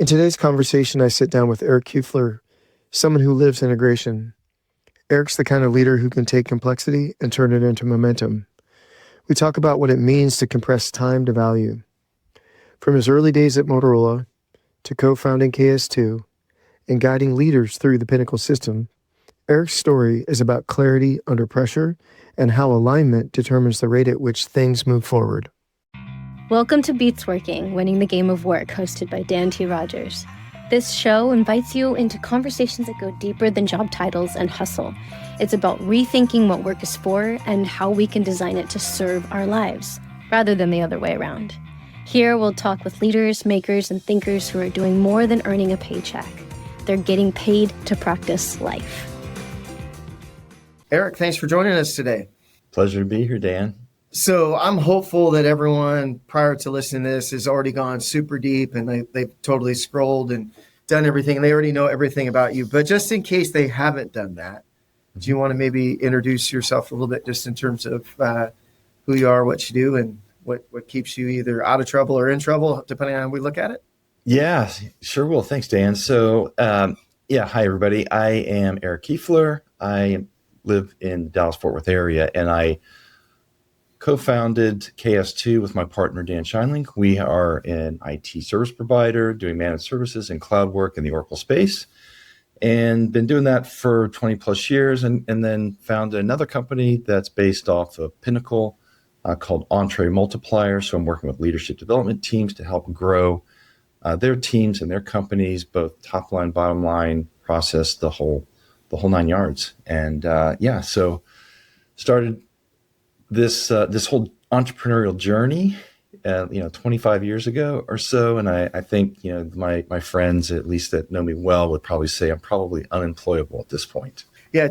In today's conversation, I sit down with Eric Kuefler, someone who lives integration. Eric's the kind of leader who can take complexity and turn it into momentum. We talk about what it means to compress time to value. From his early days at Motorola to co-founding KS2 and guiding leaders through the Pinnacle system, Eric's story is about clarity under pressure and how alignment determines the rate at which things move forward. Welcome to Beats Working, Winning the Game of Work, hosted by Dan T. Rogers. This show invites you into conversations that go deeper than job titles and hustle. It's about rethinking what work is for and how we can design it to serve our lives, rather than the other way around. Here, we'll talk with leaders, makers, and thinkers who are doing more than earning a paycheck. They're getting paid to practice life. Eric, thanks for joining us today. Pleasure to be here, Dan. So I'm hopeful that everyone prior to listening to this has already gone super deep and they've totally scrolled and done everything. And they already know everything about you. But just in case they haven't done that, do you want to maybe introduce yourself a little bit just in terms of who you are, what you do, and what keeps you either out of trouble or in trouble, depending on how we look at it? Yeah, sure will. Thanks, Dan. So, hi, everybody. I am Eric Kuefler. I live in the Dallas-Fort Worth area, and I co-founded KS2 with my partner, Dan Scheinling. We are an IT service provider doing managed services and cloud work in the Oracle space, and been doing that for 20 plus years, and then founded another company that's based off of Pinnacle called Multiplier. So I'm working with leadership development teams to help grow their teams and their companies, both top line, bottom line, process, the whole nine yards. And so started this whole entrepreneurial journey, 25 years ago or so. And I think, my friends, at least that know me well, would probably say I'm probably unemployable at this point. Yeah.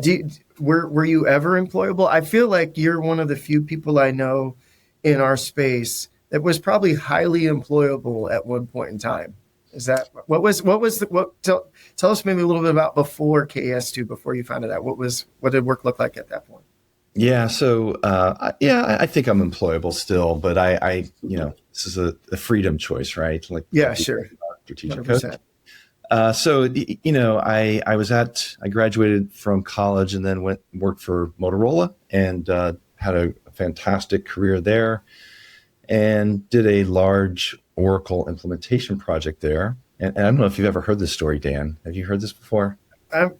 Were you ever employable? I feel like you're one of the few people I know in our space that was probably highly employable at one point in time. Is that tell us maybe a little bit about before KS2, before you found it out. What did work look like at that point? Yeah. So, I think I'm employable still, but I this is a freedom choice, right? Like, yeah, sure. Strategic coach. I graduated from college and then worked for Motorola and had a fantastic career there and did a large Oracle implementation project there. And I don't know if you've ever heard this story, Dan. Have you heard this before?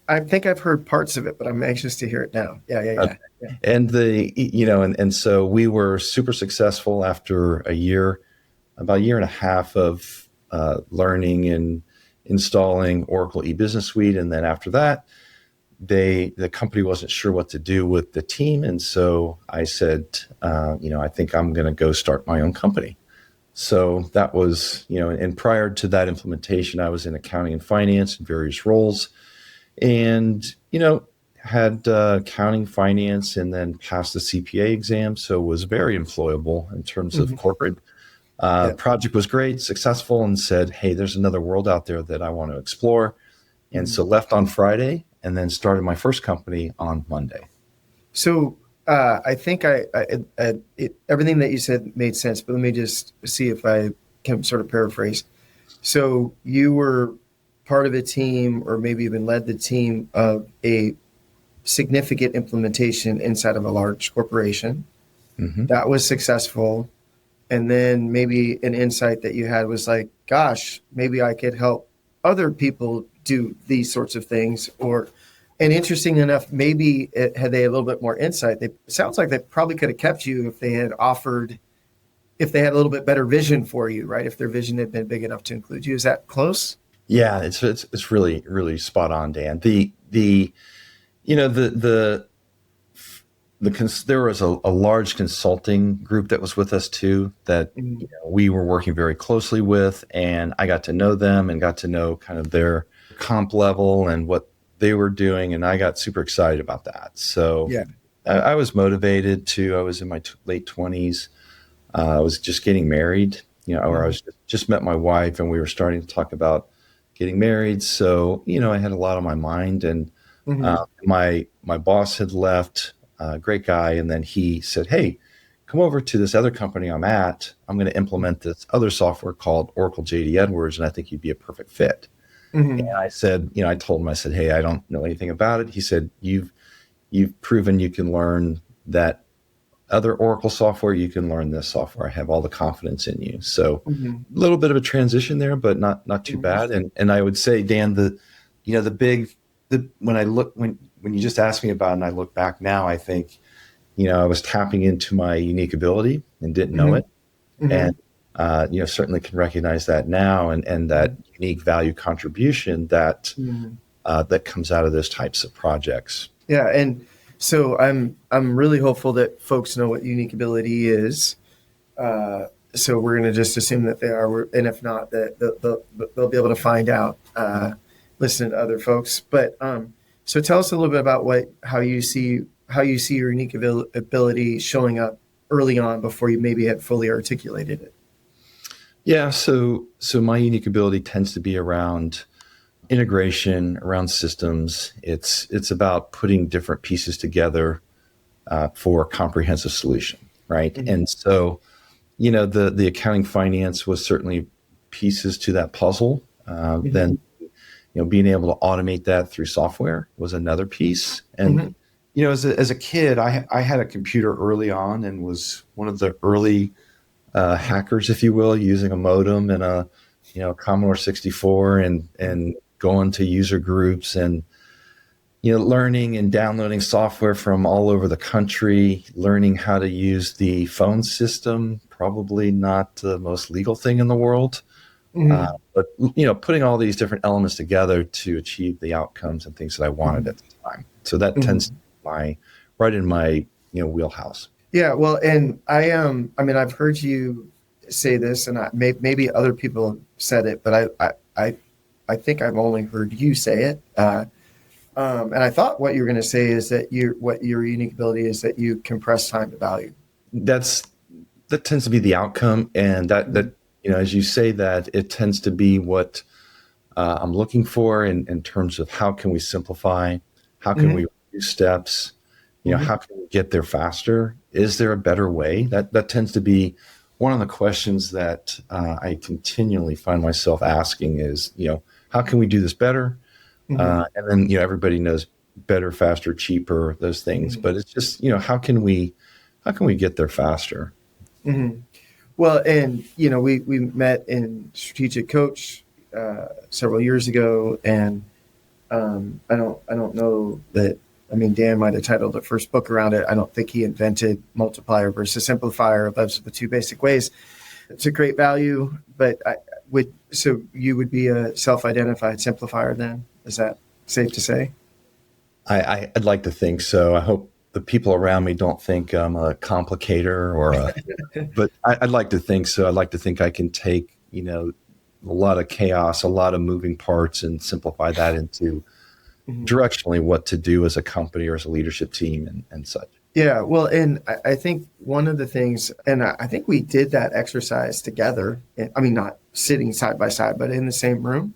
I think I've heard parts of it, but I'm anxious to hear it now. Yeah. Okay. Yeah. And so we were super successful after about a year and a half of learning and installing Oracle e-business suite. And then after that, the company wasn't sure what to do with the team. And so I said, I think I'm going to go start my own company. So that was, and prior to that implementation, I was in accounting and finance in various roles and, had accounting, finance, and then passed the CPA exam. So was very employable in terms of corporate. Project was great, successful, and said, hey, there's another world out there that I want to explore. And so left on Friday and then started my first company on Monday. So I think everything that you said made sense, but let me just see if I can sort of paraphrase. So you were part of a team, or maybe even led the team of a significant implementation inside of a large corporation. That was successful. And then maybe an insight that you had was like, gosh, maybe I could help other people do these sorts of things. And interesting enough, maybe had they a little bit more insight, it sounds like they probably could have kept you if they had a little bit better vision for you, right? If their vision had been big enough to include you. Is that close? Yeah, it's really, really spot on, Dan. There was a large consulting group that was with us too that we were working very closely with, and I got to know them and got to know kind of their comp level and what they were doing, and I got super excited about that. So yeah, I was motivated too. I was in my late 20s. I was just getting married, or I was just met my wife, and we were starting to talk about getting married. So I had a lot on my mind, and my boss had left. Great guy. And then he said, hey, come over to this other company I'm at. I'm going to implement this other software called Oracle JD Edwards, and I think you'd be a perfect fit. And I said, I told him, I said, hey, I don't know anything about it. He said, you've proven you can learn that other Oracle software, you can learn this software. I have all the confidence in you. So a little bit of a transition there, but not too bad. And I would say, Dan, when you just asked me about it and I look back now, I think, I was tapping into my unique ability and didn't know it. And, certainly can recognize that now and that unique value contribution that comes out of those types of projects. Yeah. And so I'm really hopeful that folks know what unique ability is. So we're going to just assume that they are, and if not, that they'll be able to find out, listening to other folks. But so tell us a little bit about how you see your unique ability showing up early on before you maybe had fully articulated it. Yeah. So my unique ability tends to be around integration, around systems. It's about putting different pieces together for a comprehensive solution, right? And so, the accounting finance was certainly pieces to that puzzle. Then, being able to automate that through software was another piece. And as a kid, I had a computer early on and was one of the early hackers, if you will, using a modem and a Commodore 64 and going to user groups and learning and downloading software from all over the country, learning how to use the phone system, probably not the most legal thing in the world. But putting all these different elements together to achieve the outcomes and things that I wanted at the time. So that tends to be right in my wheelhouse. Yeah, well, and I've heard you say this, and maybe other people have said it, but I think I've only heard you say it. And I thought what you were going to say is that what your unique ability is that you compress time to value. That tends to be the outcome, and that as you say that, it tends to be what I'm looking for in terms of how can we simplify, how can we reduce steps, how can we get there faster? Is there a better way? That tends to be one of the questions that I continually find myself asking is, how can we do this better? And then, everybody knows better, faster, cheaper, those things. But it's just, how can we get there faster? Well, and, we met in Strategic Coach several years ago, and I don't know that. Dan might have titled the first book around it. I don't think he invented multiplier versus simplifier. Those are the two basic ways to create value. But so you would be a self-identified simplifier then? Is that safe to say? I'd like to think so. I hope the people around me don't think I'm a complicator but I'd like to think so. I'd like to think I can take, a lot of chaos, a lot of moving parts and simplify that into directionally what to do as a company or as a leadership team and such. Yeah, well, and I think one of the things, and I think we did that exercise together. Not sitting side by side, but in the same room.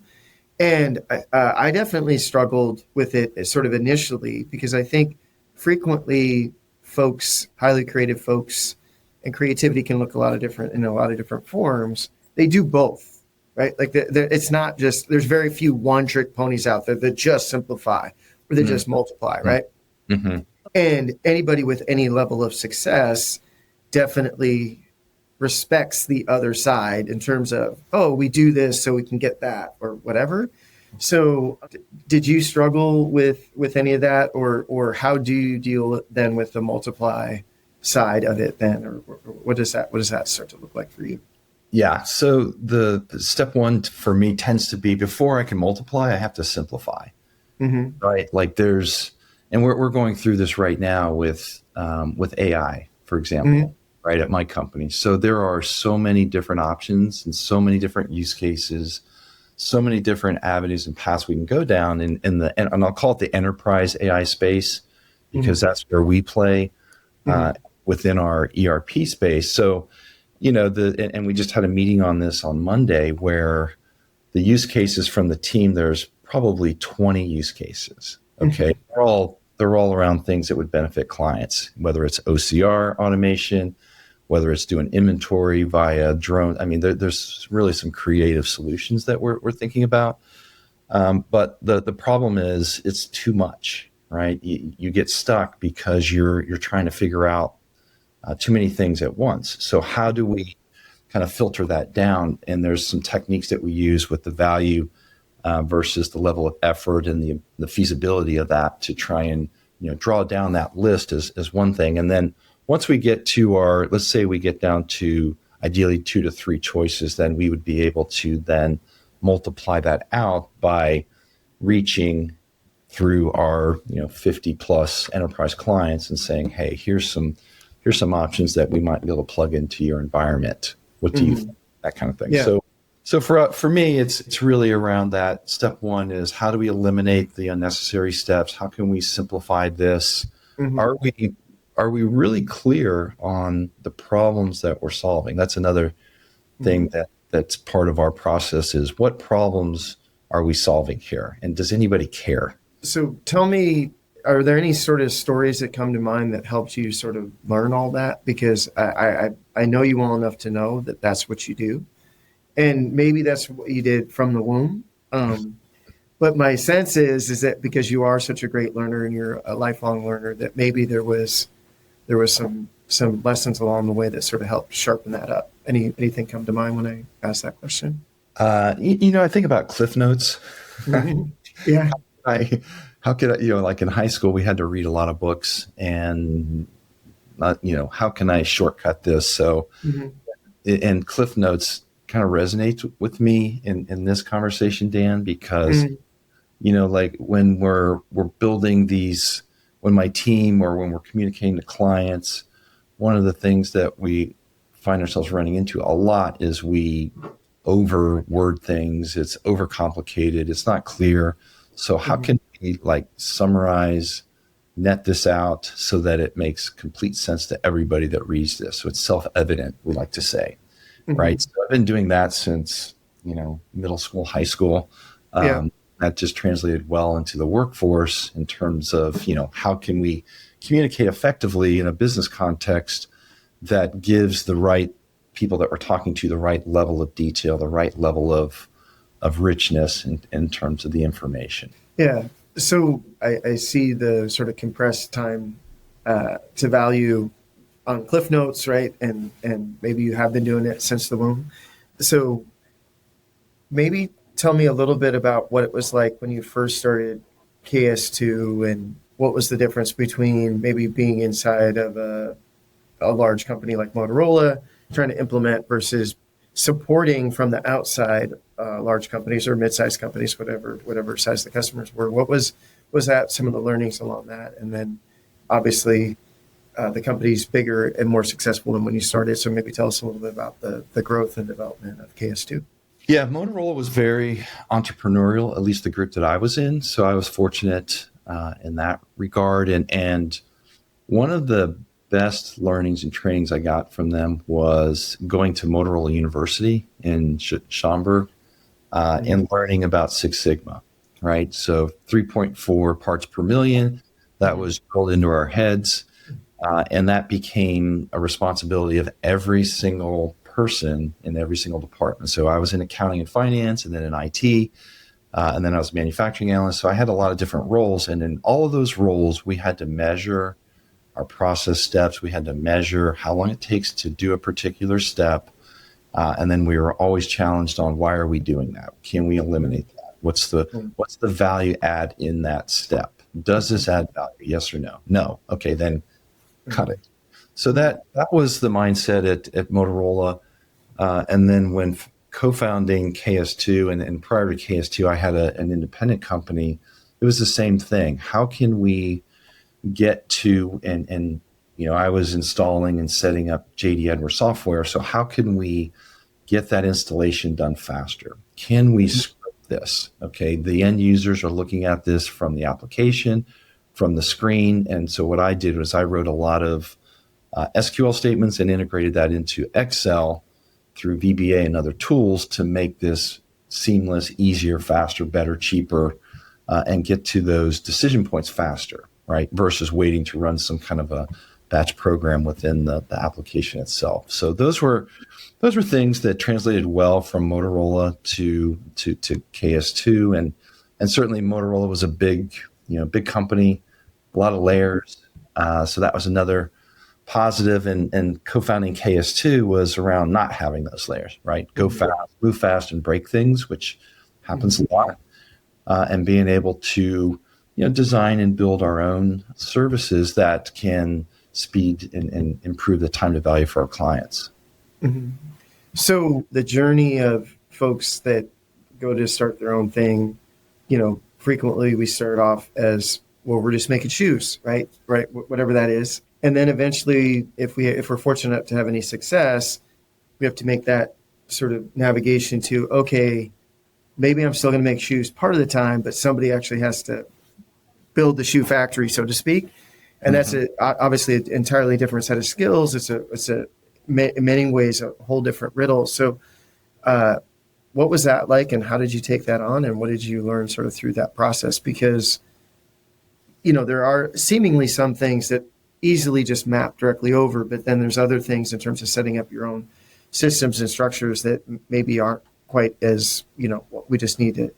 And I definitely struggled with it sort of initially because I think frequently folks, highly creative folks, and creativity can look in a lot of different forms. They do both. Right? Like it's not just, there's very few one-trick ponies out there that just simplify or they just multiply, right? And anybody with any level of success definitely respects the other side in terms of, we do this so we can get that or whatever. So did you struggle with any of that or how do you deal then with the multiply side of it then? Or what does that start to look like for you? Yeah. So the step one for me tends to be before I can multiply, I have to simplify, right? Like and we're going through this right now with AI, for example, right at my company. So there are so many different options and so many different use cases, so many different avenues and paths we can go down and I'll call it the enterprise AI space because that's where we play within our ERP space. So and we just had a meeting on this on Monday where the use cases from the team, there's probably 20 use cases. Okay. They're all around things that would benefit clients, whether it's OCR automation, whether it's doing inventory via drone. I mean, there's really some creative solutions that we're thinking about. But the problem is it's too much, right? You get stuck because you're trying to figure out too many things at once. So how do we kind of filter that down? And there's some techniques that we use with the value versus the level of effort and the feasibility of that to try and draw down that list as one thing. And then once we get to let's say we get down to ideally 2 to 3 choices, then we would be able to then multiply that out by reaching through our 50 plus enterprise clients and saying, hey, here's some options that we might be able to plug into your environment. What do you think? That kind of thing. Yeah. So for me, it's really around that. Step one is, how do we eliminate the unnecessary steps? How can we simplify this? Are we really clear on the problems that we're solving? That's another thing that's part of our process is, what problems are we solving here? And does anybody care? So tell me, are there any sort of stories that come to mind that helped you sort of learn all that? Because I know you well enough to know that that's what you do. And maybe that's what you did from the womb. But my sense is that because you are such a great learner and you're a lifelong learner, that maybe there was some lessons along the way that sort of helped sharpen that up. Anything come to mind when I ask that question? I think about Cliff Notes. Yeah. How could I, like in high school, we had to read a lot of books, and how can I shortcut this? So, and Cliff Notes kind of resonates with me in this conversation, Dan, because, like when we're building these, when my team or when we're communicating to clients, one of the things that we find ourselves running into a lot is we over word things. It's overcomplicated. It's not clear. So how can we summarize, net this out so that it makes complete sense to everybody that reads this? So it's self-evident, we like to say, right? So I've been doing that since, middle school, high school. That just translated well into the workforce in terms of, how can we communicate effectively in a business context that gives the right people that we're talking to the right level of detail, the right level of richness in terms of the information. Yeah. So I see the sort of compressed time to value on Cliff Notes, right? And maybe you have been doing it since the womb. So maybe tell me a little bit about what it was like when you first started KS2, and what was the difference between maybe being inside of a large company like Motorola, trying to implement, versus supporting from the outside large companies or mid-sized companies, whatever size the customers were. What was that, some of the learnings along that? And then obviously the company's bigger and more successful than when you started. So maybe tell us a little bit about the growth and development of KS2. Yeah, Motorola was very entrepreneurial, at least the group that I was in. So I was fortunate in that regard. And one of the best learnings and trainings I got from them was going to Motorola University in Schaumburg and learning about Six Sigma, right? So 3.4 parts per million, that was drilled into our heads. And that became a responsibility of every single person in every single department. So I was in accounting and finance, and then in IT, and then I was a manufacturing analyst. So I had a lot of different roles. And in all of those roles, we had to measure our process steps. We had to measure how long it takes to do a particular step. And then we were always challenged on, why are we doing that? Can we eliminate that? What's the value add in that step? Does this add value? Yes or no? No. Okay, then cut it. So that was the mindset at Motorola. And then when co-founding KS2, and prior to KS2, I had an independent company. It was the same thing. How can we get to, and I was installing and setting up JD Edwards software. So how can we get that installation done faster? Can we script this? Okay, the end users are looking at this from the application, from the screen. And so what I did was I wrote a lot of SQL statements and integrated that into Excel through VBA and other tools to make this seamless, easier, faster, better, cheaper, and get to those decision points faster, right? Versus waiting to run some kind of a batch program within the application itself. So those were things that translated well from Motorola to KS2, and certainly Motorola was a big company, a lot of layers. So that was another positive. And co-founding KS2 was around not having those layers, right? Go fast, move fast, and break things, which happens a lot, and being able to design and build our own services that can speed and improve the time to value for our clients. Mm-hmm. So the journey of folks that go to start their own thing, frequently we start off as, well, we're just making shoes, right? Whatever that is. And then eventually, if we're fortunate enough to have any success, we have to make that sort of navigation to, okay, maybe I'm still going to make shoes part of the time, but somebody actually has to build the shoe factory, so to speak. And that's obviously an entirely different set of skills. It's in many ways a whole different riddle. So what was that like, and how did you take that on, and what did you learn sort of through that process? Because, there are seemingly some things that easily just map directly over, but then there's other things in terms of setting up your own systems and structures that maybe aren't quite as, what we just need to,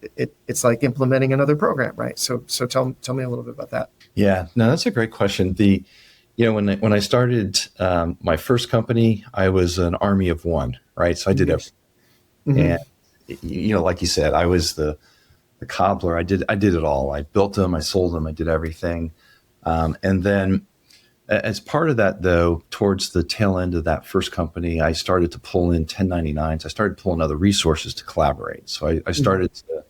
it's like implementing another program, right? So tell me a little bit about that. Yeah, no, that's a great question. When I started my first company, I was an army of one, right? So I did everything. And like you said, I was the cobbler. I did it all. I built them, I sold them, I did everything. And then as part of that, though, towards the tail end of that first company, I started to pull in 1099s. I started pulling other resources to collaborate. So I started to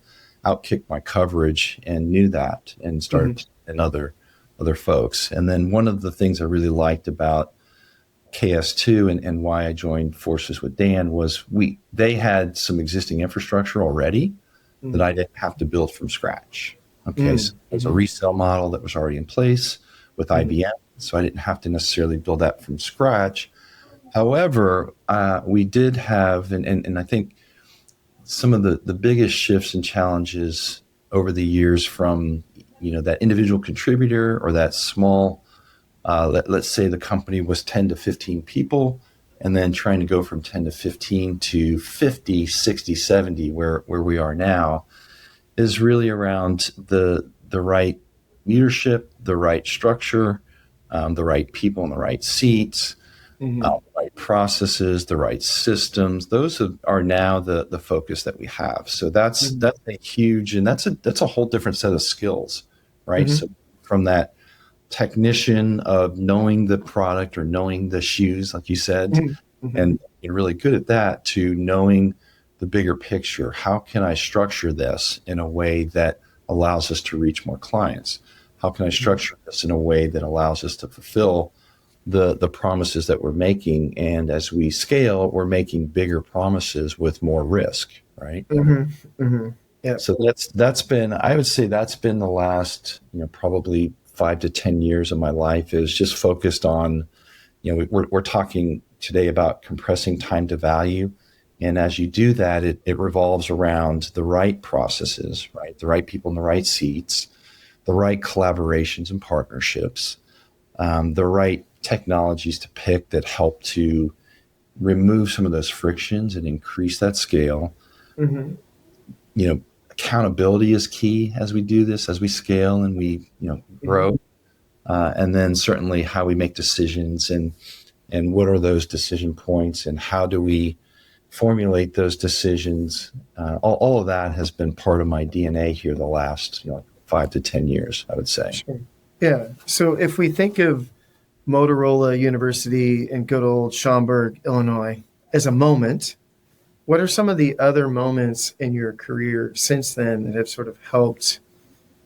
outkick my coverage and knew that, and started and other folks. And then one of the things I really liked about KS2 and why I joined forces with Dan was they had some existing infrastructure already that I didn't have to build from scratch. Okay, so there's a resale model that was already in place with IBM, so I didn't have to necessarily build that from scratch. However, we did have, and I think some of the biggest shifts and challenges over the years from that individual contributor or that small, let's say the company was 10 to 15 people, and then trying to go from 10 to 15 to 50, 60, 70, where we are now, is really around the right leadership, the right structure, the right people in the right seats, the right processes, the right systems. Those are now the focus that we have. So that's a huge, and that's a whole different set of skills, right? So from that technician of knowing the product or knowing the shoes, like you said, and being really good at that, to knowing the bigger picture. How can I structure this in a way that allows us to reach more clients? How can I structure this in a way that allows us to fulfill the promises that we're making? And as we scale, we're making bigger promises with more risk, right? Yeah. So that's been, I would say that's been the last, probably 5 to 10 years of my life, is just focused on, we're talking today about compressing time to value. And as you do that, it revolves around the right processes, right? The right people in the right seats, the right collaborations and partnerships, the right technologies to pick that help to remove some of those frictions and increase that scale. Accountability is key as we do this, as we scale and we, grow. And then certainly how we make decisions and what are those decision points and how do we formulate those decisions. All of that has been part of my DNA here the last 5 to 10 years, I would say. Sure. Yeah. So if we think of Motorola University in good old Schaumburg, Illinois, as a moment, what are some of the other moments in your career since then that have sort of helped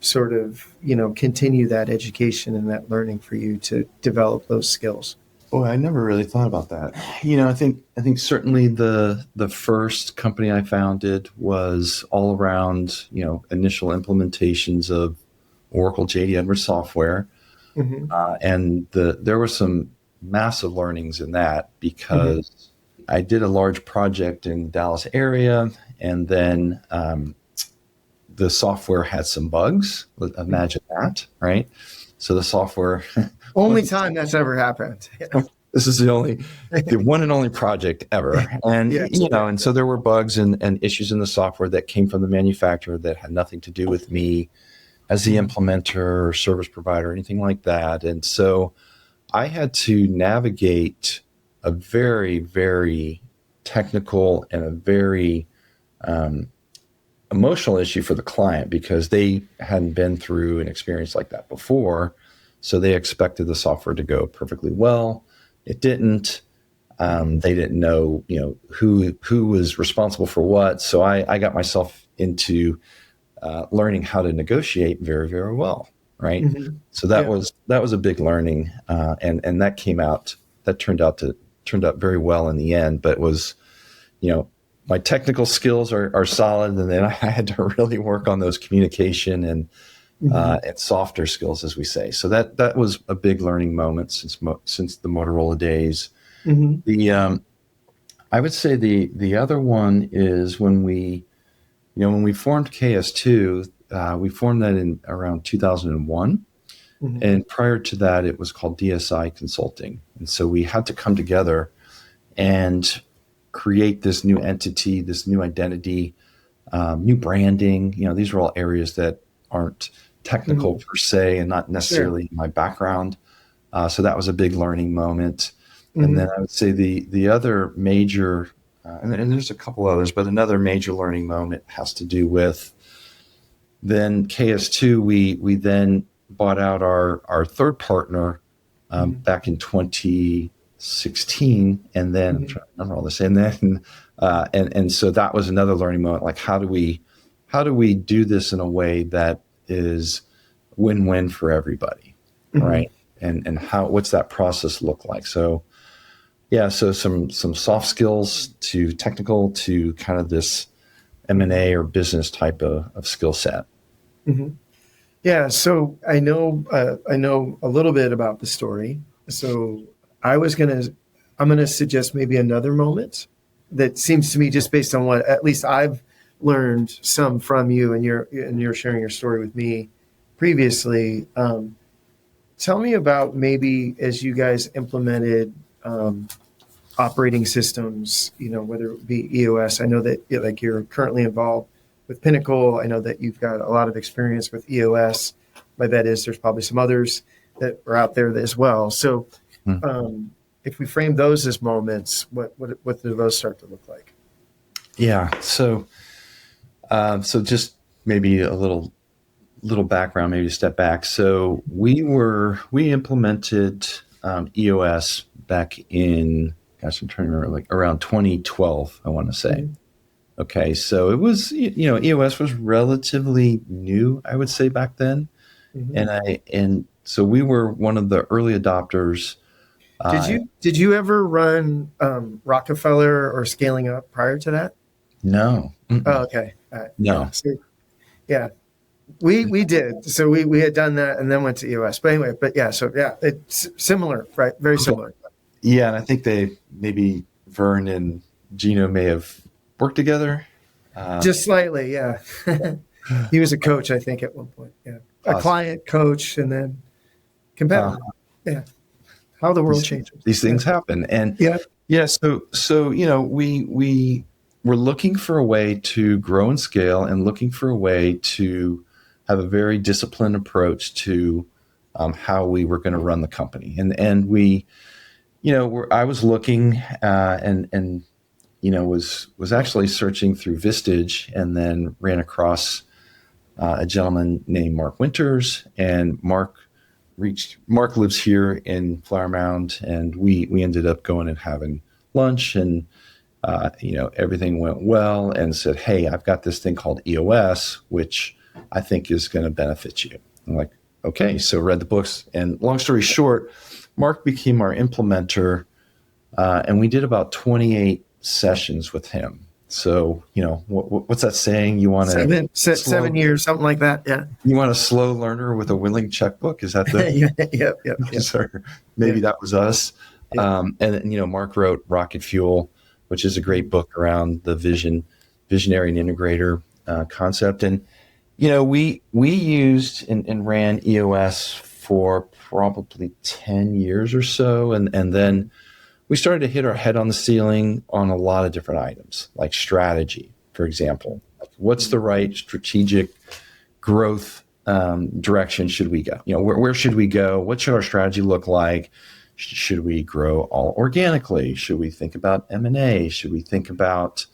continue that education and that learning for you to develop those skills? Boy, I never really thought about that. I think certainly the first company I founded was all around, initial implementations of Oracle JD Edwards software. And there were some massive learnings in that because I did a large project in the Dallas area, and then the software had some bugs. Imagine that, right? So the software. Only time that's ever happened. This is the one and only project ever. And, Yes. and so there were bugs and issues in the software that came from the manufacturer that had nothing to do with me as the implementer or service provider, or anything like that. And so I had to navigate a very, very technical and a very emotional issue for the client, because they hadn't been through an experience like that before. So they expected the software to go perfectly well. It didn't. They didn't know, who was responsible for what. So I got myself into learning how to negotiate very, very well. Right. Mm-hmm. So that was a big learning. And that turned out very well in the end, but was, my technical skills are solid. And then I had to really work on those communication and softer skills, as we say. So that was a big learning moment since the Motorola days. Mm-hmm. I would say the other one is when we formed KS2, we formed that in around 2001. Mm-hmm. And prior to that, it was called DSI Consulting. And so we had to come together and create this new entity, this new identity, new branding. These are all areas that aren't technical per se and not necessarily my background. So that was a big learning moment. And then I would say the other major, and there's a couple others, but another major learning moment has to do with then KS2. We then bought out our third partner back in 2016, and then I'm trying to remember all this, and then and so that was another learning moment. Like how do we do this in a way that is win-win for everybody, right? And what's that process look like? So some soft skills to technical to kind of this M&A or business type of skill set. Mm-hmm. Yeah, so I know a little bit about the story. So I'm gonna suggest maybe another moment that seems to me, just based on what at least I've learned some from you, and you're sharing your story with me previously. Tell me about maybe as you guys implemented operating systems, whether it be EOS. I know that you're currently involved with Pinnacle. I know that you've got a lot of experience with EOS. My bet is there's probably some others that are out there as well. So if we frame those as moments, what do those start to look like? Yeah. So just maybe a little background, maybe a step back. So we implemented EOS back in, I'm trying to remember, like around 2012, I want to say. Mm-hmm. Okay. So it was, EOS was relatively new, I would say, back then. Mm-hmm. And so we were one of the early adopters. Did you ever run Rockefeller or Scaling Up prior to that? No. Mm-mm. Oh, okay. No. Yeah. We did. So we had done that and then went to EOS. But anyway, it's similar, right? Very similar. Yeah, and I think maybe Vern and Gino may have worked together. Just slightly, yeah. He was a coach, I think, at one point. Yeah, a client coach, and then competitor. Yeah, how the world changes. These things happen, and So we were looking for a way to grow and scale, and looking for a way to have a very disciplined approach to how we were going to run the company, and we. I was looking and was actually searching through Vistage, and then ran across a gentleman named Mark Winters, and Mark lives here in Flower Mound, and we ended up going and having lunch, and everything went well, and said, hey, I've got this thing called EOS, which I think is going to benefit you. I'm like, okay, so read the books, and long story short, Mark became our implementer, and we did about 28 sessions with him. So, what's that saying? You want to 7 years, something like that. Yeah. You want a slow learner with a willing checkbook? Is that the? Yep. Sorry, maybe that was us. Yeah. And Mark wrote Rocket Fuel, which is a great book around the visionary and integrator concept. And We used and ran EOS for probably 10 years or so. And then we started to hit our head on the ceiling on a lot of different items, like strategy, for example. Like, what's the right strategic growth direction should we go? Where should we go? What should our strategy look like? Should we grow all organically? Should we think about M&A? Should we think about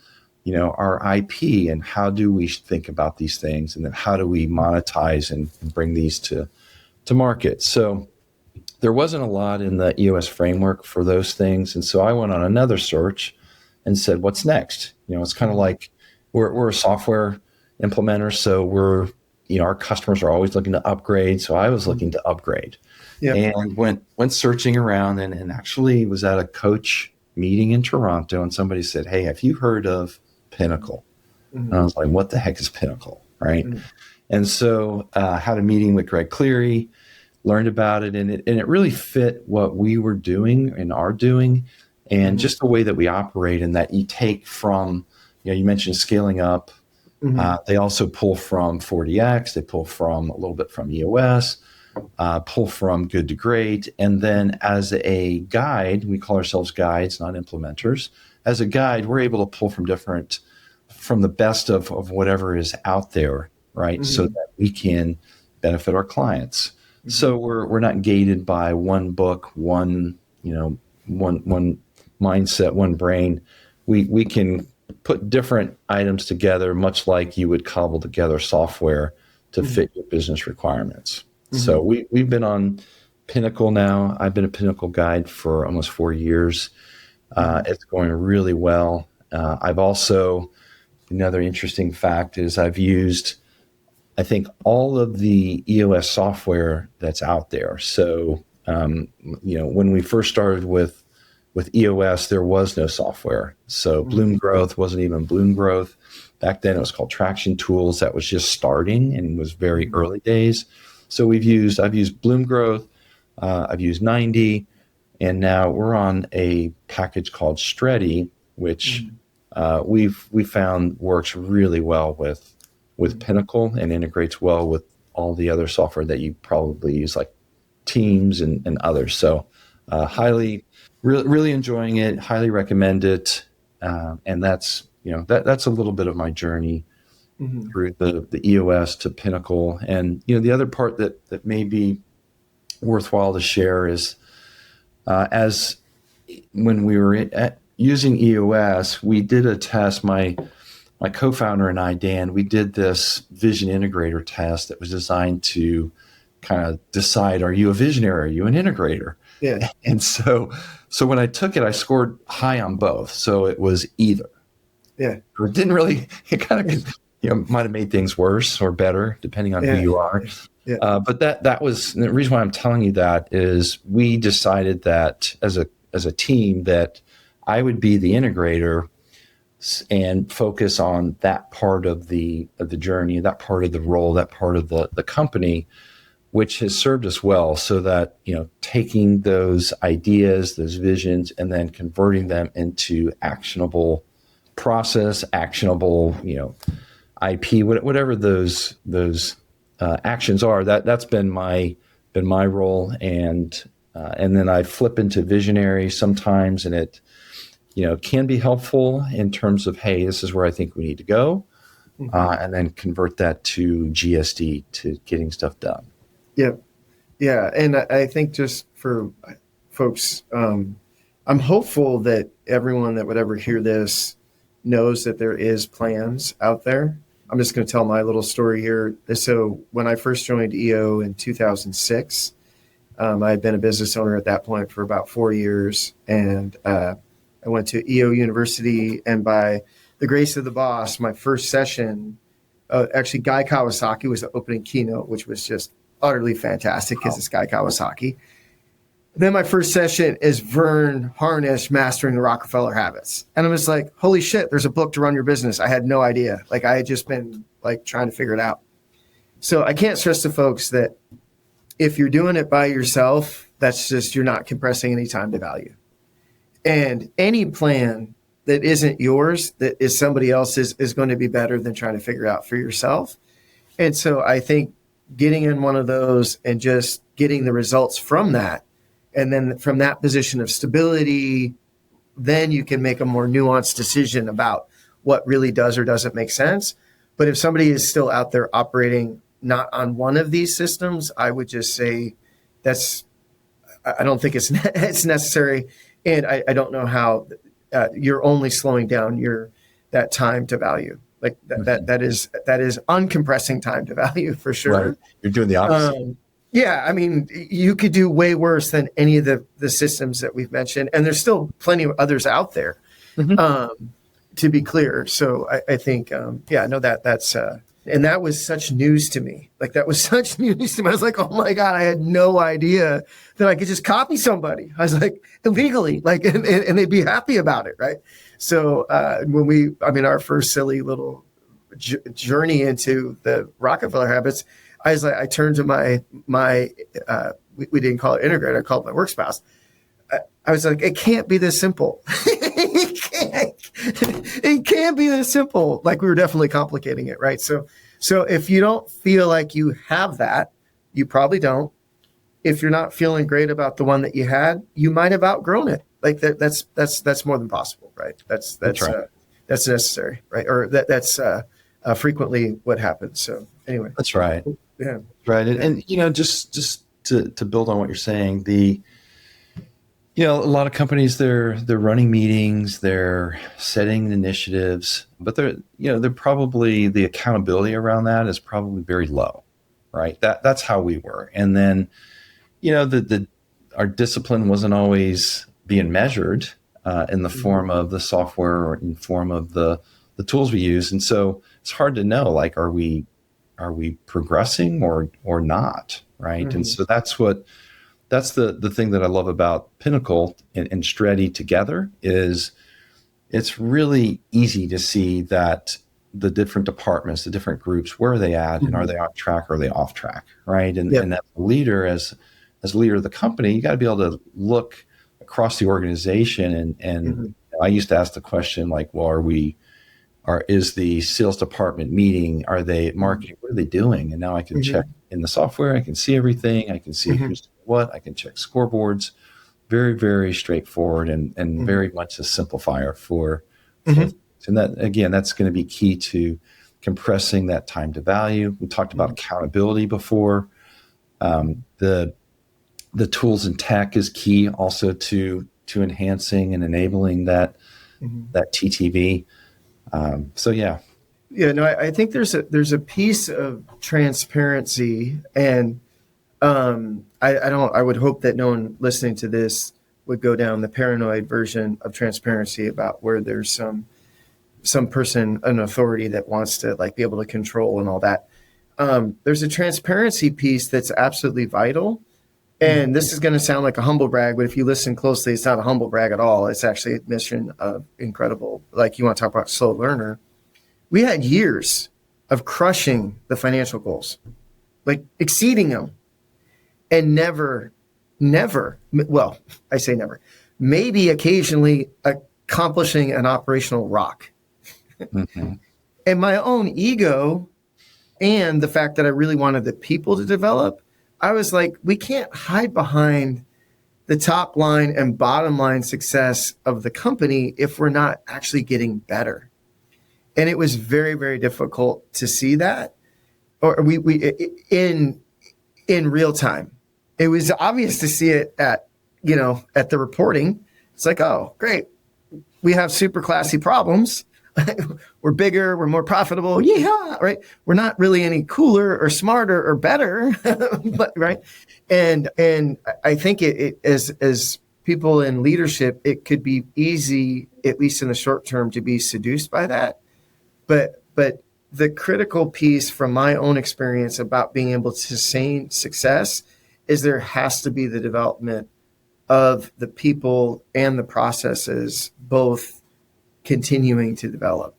our IP, and how do we think about these things? And then how do we monetize and bring these to market? So there wasn't a lot in the EOS framework for those things. And so I went on another search and said, what's next? It's kind of like we're a software implementer. So our customers are always looking to upgrade. So I was looking to upgrade. Yep. And went searching around and actually was at a coach meeting in Toronto, and somebody said, hey, have you heard of Pinnacle? And I was like, what the heck is Pinnacle? Right. And so had a meeting with Greg Cleary, learned about it, and it really fit what we were doing and are doing, and just the way that we operate, and that you take from, you mentioned scaling up. They also pull from 40X, they pull from a little bit from EOS, pull from good to great. And then as a guide, we call ourselves guides, not implementers. As a guide, we're able to pull from the best of whatever is out there, right? So that we can benefit our clients. So we're not gated by one book, one mindset, one brain. We can put different items together, much like you would cobble together software to fit your business requirements. So we've been on Pinnacle now. I've been a Pinnacle guide for almost 4 years. It's going really well. I've also, another interesting fact is I've used, I think, all of the EOS software that's out there. So, when we first started with EOS, there was no software. So Bloom Growth wasn't even Bloom Growth. Back then it was called Traction Tools. That was just starting and was very early days. So I've used Bloom Growth, I've used 90, and now we're on a package called Stretty, which we found works really well with Pinnacle and integrates well with all the other software that you probably use, like Teams and others. So really enjoying it, highly recommend it. And that's a little bit of my journey through the EOS to Pinnacle. And the other part that may be worthwhile to share is as when we were using EOS, we did a test. My co-founder and I, Dan, we did this vision integrator test that was designed to kind of decide, are you a visionary? Are you an integrator? Yeah. And so when I took it, I scored high on both. So it was either. Yeah. It kind of might have made things worse or better depending on who you are. Yeah. But that was the reason why I'm telling you that is we decided that as a team that I would be the integrator and focus on that part of the journey, that part of the role, that part of the company, which has served us well. So that, taking those ideas, those visions, and then converting them into actionable process, actionable, IP, whatever those actions are. That's been my role, and then I flip into visionary sometimes, and it can be helpful in terms of, hey, this is where I think we need to go, and then convert that to GSD, to getting stuff done. Yeah, and I think just for folks, I'm hopeful that everyone that would ever hear this knows that there is plans out there. I'm just going to tell my little story here. So when I first joined EO in 2006, I had been a business owner at that point for about 4 years, and I went to EO University, and by the grace of the boss, my first session, actually Guy Kawasaki was the opening keynote, which was just utterly fantastic because it's Guy Kawasaki. Then my first session is Vern Harnish, Mastering the Rockefeller Habits. And I was like, holy shit, there's a book to run your business. I had no idea. Like, I had just been trying to figure it out. So I can't stress to folks that if you're doing it by yourself, that's just, you're not compressing any time to value. And any plan that isn't yours, that is somebody else's, is going to be better than trying to figure out for yourself. And so I think getting in one of those and just getting the results from that, and then from that position of stability, then you can make a more nuanced decision about what really does or doesn't make sense. But if somebody is still out there operating not on one of these systems, I would just say I don't think it's necessary. And I don't know how you're only slowing down that time to value. Like that is uncompressing time to value for sure. Right. You're doing the opposite. Yeah, I mean, you could do way worse than any of the systems that we've mentioned, and there's still plenty of others out there. To be clear, so I think, that's and that was such news to me. Like that was such news to me. I was like, oh my God, I had no idea that I could just copy somebody. I was like, illegally, like, and they'd be happy about it, right? So our first silly little journey into the Rockefeller habits, I was like, I turned to my we didn't call it integrator, I called it my work spouse. I was like, it can't be this simple. It can't be this simple. Like we were definitely complicating it, right? So if you don't feel like you have that, you probably don't. If you're not feeling great about the one that you had, you might have outgrown it. Like that's more than possible, right? That's right. That's necessary, right? Or that's frequently what happens. So anyway, that's right. Yeah, right. And just to build on what you're saying, a lot of companies, they're running meetings, they're setting initiatives, but they're probably, the accountability around that is probably very low, right? That's how we were. And then, our discipline wasn't always being measured in the form of the software or in form of the tools we use. And so it's hard to know, like, are we progressing or not, right? Mm-hmm. And so that's the thing that I love about Pinnacle and Streti together is it's really easy to see that the different departments, the different groups, where are they at, and are they on track or are they off track, right? And as a leader, as leader of the company, you got to be able to look across the organization and I used to ask the question like, well, is the sales department meeting? Are they marketing? What are they doing? And now I can check in the software. I can see everything. I can see who's doing what. I can check scoreboards. Very, very straightforward and very much a simplifier for and that, again, that's going to be key to compressing that time to value. We talked about accountability before. The tools and tech is key also to enhancing and enabling that TTV. I think there's a piece of transparency, and I would hope that no one listening to this would go down the paranoid version of transparency about where there's some person, an authority that wants to like be able to control and all that. There's a transparency piece that's absolutely vital. And this is going to sound like a humble brag, but if you listen closely, it's not a humble brag at all. It's actually a mission of incredible. Like you want to talk about slow learner. We had years of crushing the financial goals, like exceeding them, and never, well, I say never, maybe occasionally accomplishing an operational rock. And my own ego and the fact that I really wanted the people to develop, I was like, we can't hide behind the top line and bottom line success of the company if we're not actually getting better. And it was very, very difficult to see that, or we in real time. It was obvious to see it at the reporting. It's like, oh, great, we have super classy problems. We're bigger, we're more profitable. Yeah, right. We're not really any cooler or smarter or better, but right. And I think it as people in leadership, it could be easy, at least in the short term, to be seduced by that. But the critical piece from my own experience about being able to sustain success is there has to be the development of the people and the processes, both continuing to develop.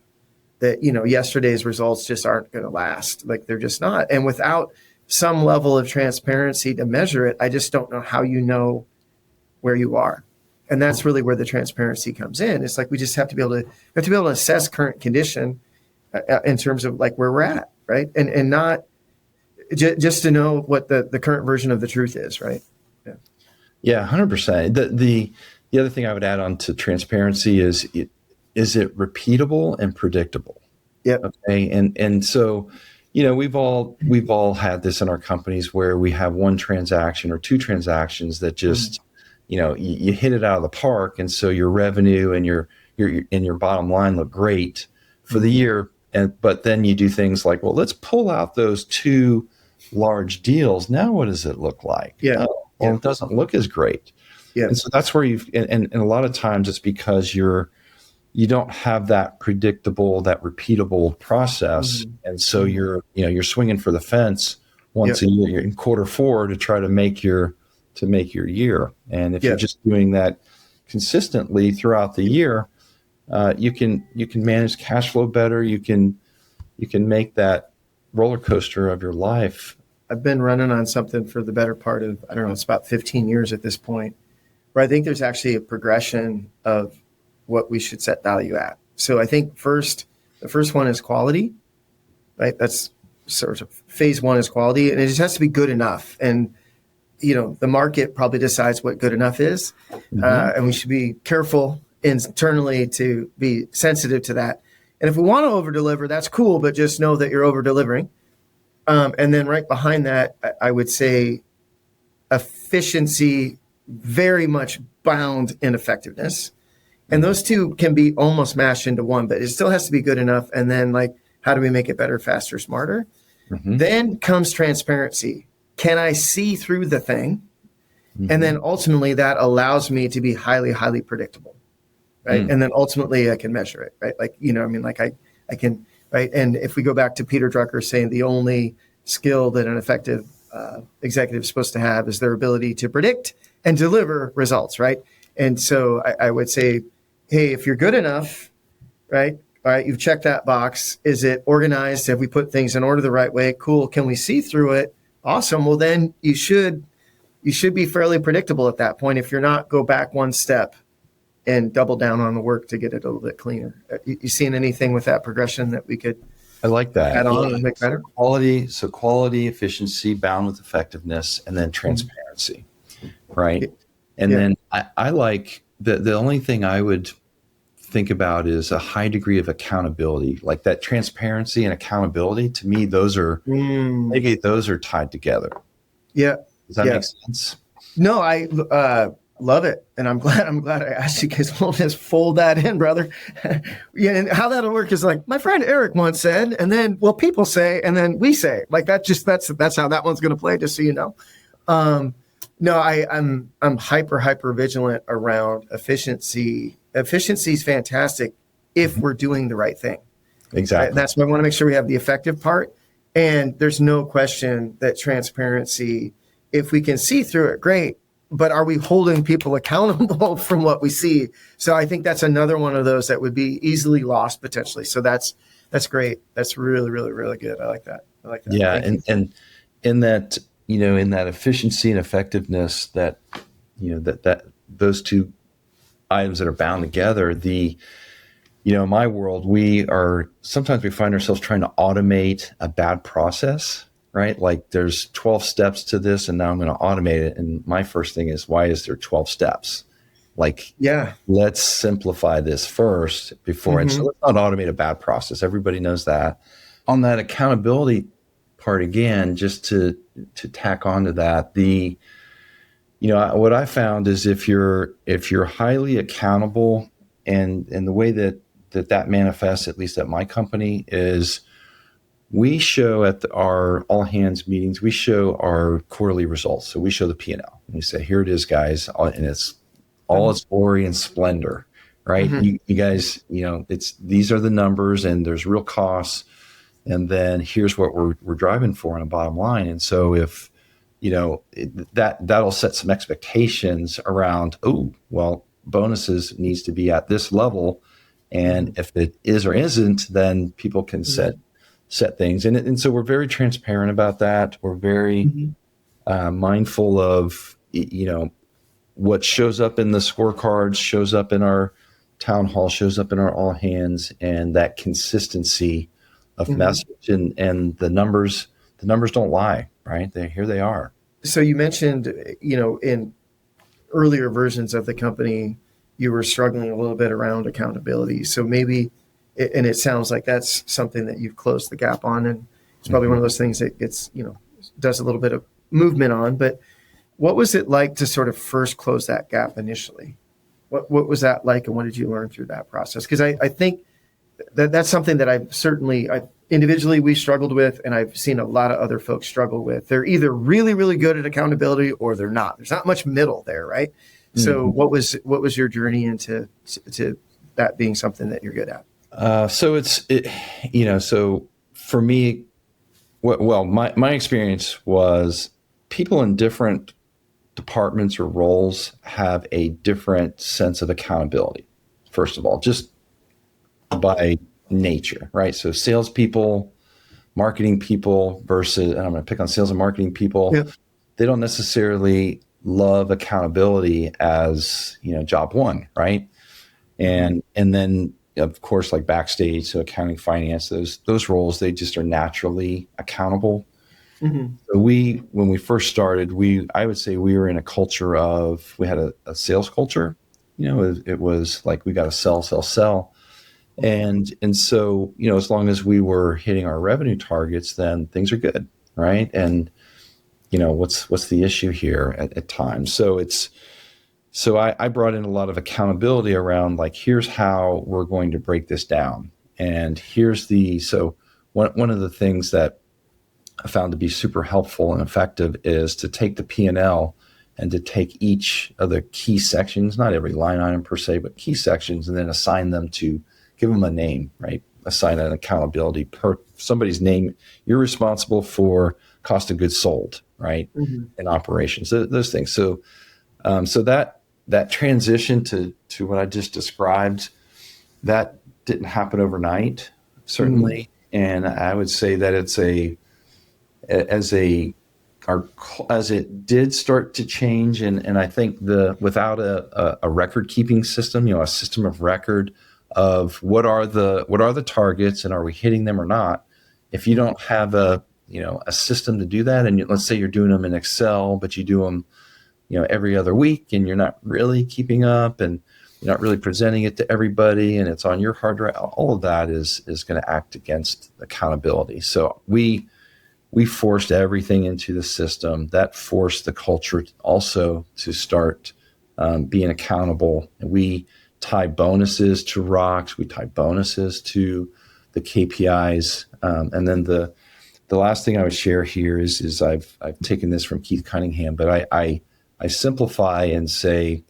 That yesterday's results just aren't going to last. Like they're just not. And without some level of transparency to measure it, I just don't know how you know where you are. And that's really where the transparency comes in. It's like we just have to be able to assess current condition in terms of like where we're at, right? And not just to know what the current version of the truth is, right? Yeah, 100%. The other thing I would add on to transparency is it repeatable and predictable? Yep. Okay. And so, we've all had this in our companies where we have one transaction or two transactions that just, you hit it out of the park. And so your revenue and your bottom line look great for the year. But then you do things like, well, let's pull out those two large deals. Now, what does it look like? Yeah. Well, it doesn't look as great. Yeah. And so that's where and a lot of times it's because you don't have that predictable, that repeatable process. And so you're swinging for the fence once a year. You're in quarter four to try to make your year. And if you're just doing that consistently throughout the year, you can manage cash flow better. You can make that roller coaster of your life. I've been running on something for the better part of, I don't know, it's about 15 years at this point, where I think there's actually a progression of what we should set value at. So I think the first one is quality, right? That's sort of phase one is quality, and it just has to be good enough. And, the market probably decides what good enough is. And we should be careful internally to be sensitive to that. And if we want to over deliver, that's cool, but just know that you're over delivering. And then right behind that, I would say efficiency, very much bound in effectiveness. And those two can be almost mashed into one, but it still has to be good enough. And then how do we make it better, faster, smarter? Then comes transparency. Can I see through the thing? And then ultimately that allows me to be highly, highly predictable. Right. And then ultimately I can measure it. Right. I can. Right. And if we go back to Peter Drucker saying the only skill that an effective executive is supposed to have is their ability to predict and deliver results. Right. And so I would say, hey, if you're good enough, right. All right. You've checked that box. Is it organized? Have we put things in order the right way? Cool. Can we see through it? Awesome. Well, then you should be fairly predictable at that point. If you're not, go back one step and double down on the work to get it a little bit cleaner. You seeing anything with that progression that we could I like that. add on and make better? Quality, efficiency, bound with effectiveness, and then transparency, right? And then I like the only thing I would think about is a high degree of accountability, like that transparency and accountability. To me, those are maybe those are tied together. Yeah. Does that make sense? No, I love it. And I'm glad I asked you, because we'll just fold that in, brother. And how that'll work is like my friend Eric once said, and then, well, people say, and then we say, like that's how that one's going to play, just so you know. No, I'm hyper vigilant around efficiency. Efficiency is fantastic if we're doing the right thing. Exactly. And that's why I want to make sure we have the effective part. And there's no question that transparency, if we can see through it, great. But are we holding people accountable from what we see? So I think that's another one of those that would be easily lost potentially. So that's great. That's really, really, really good. I like that. Yeah. And in that, in that efficiency and effectiveness, that those two items that are bound together, in my world, sometimes we find ourselves trying to automate a bad process, right? Like there's 12 steps to this and now I'm going to automate it. And my first thing is, why is there 12 steps? Let's simplify this first before. And so let's not automate a bad process. Everybody knows that. On that accountability part, again, just to tack onto that, what I found is if you're highly accountable, and the way that manifests, at least at my company, is we show at our all hands meetings, we show our quarterly results. So we show the P&L and we say, here it is, guys. And it's all its glory and splendor, right? You guys, these are the numbers and there's real costs. And then here's what we're driving for on a bottom line. And so if, that'll set some expectations around, bonuses needs to be at this level. And if it is or isn't, then people can set things. And so we're very transparent about that. We're very mindful of, what shows up in the scorecards, shows up in our town hall, shows up in our all hands, and that consistency of message and the numbers the numbers don't lie, right? Here they are. So you mentioned, in earlier versions of the company, you were struggling a little bit around accountability. So maybe, and it sounds like that's something that you've closed the gap on, and it's probably one of those things that gets, does a little bit of movement on. But what was it like to sort of first close that gap initially? What was that like, and what did you learn through that process? Because I think that's something that individually we struggled with, and I've seen a lot of other folks struggle with. They're either really, really good at accountability or they're not. There's not much middle there, right? Mm-hmm. So what was your journey into to that being something that you're good at? So for me, my experience was people in different departments or roles have a different sense of accountability, first of all, just by nature, right? So salespeople, marketing people versus, and I'm going to pick on sales and marketing people, they don't necessarily love accountability as, job one, right? And then of course, like backstage, so accounting, finance, those roles, they just are naturally accountable. Mm-hmm. So when we first started, I would say we were in a culture of, we had a sales culture, it was like, we got to sell. And so, as long as we were hitting our revenue targets, then things are good. Right. And, what's the issue here at times? So I brought in a lot of accountability around, like, here's how we're going to break this down. And so one of the things that I found to be super helpful and effective is to take the P&L and to take each of the key sections, not every line item per se, but key sections, and then assign them give them a name, right? Assign an accountability per somebody's name. You're responsible for cost of goods sold, right? Mm-hmm. In operations, those things. So that transition to what I just described, that didn't happen overnight, certainly. Mm-hmm. And I would say that as it did start to change, and I think without a record keeping system, a system of record of what are the targets and are we hitting them or not. If you don't have a system to do that, and let's say you're doing them in Excel, but you do them every other week, and you're not really keeping up, and you're not really presenting it to everybody, and it's on your hard drive, all of that is going to act against accountability. So we forced everything into the system. That forced the culture also to start being accountable. And we tie bonuses to rocks. We tie bonuses to the KPIs. And then the last thing I would share here is I've taken this from Keith Cunningham, but I simplify and say,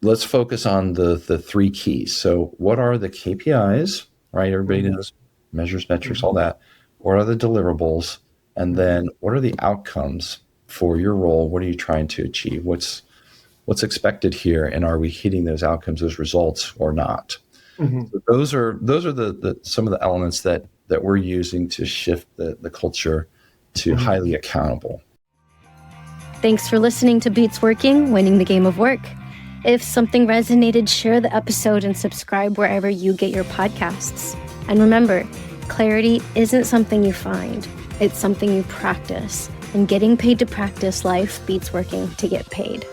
let's focus on the three keys. So what are the KPIs, right? Everybody knows measures, metrics, all that. What are the deliverables? And then what are the outcomes for your role? What are you trying to achieve? What's expected here? And are we hitting those outcomes, those results, or not? Mm-hmm. So those are the some of the elements that we're using to shift the culture to highly accountable. Thanks for listening to Beats Working, Winning the Game of Work. If something resonated, share the episode and subscribe wherever you get your podcasts. And remember, clarity isn't something you find. It's something you practice. And getting paid to practice life beats working to get paid.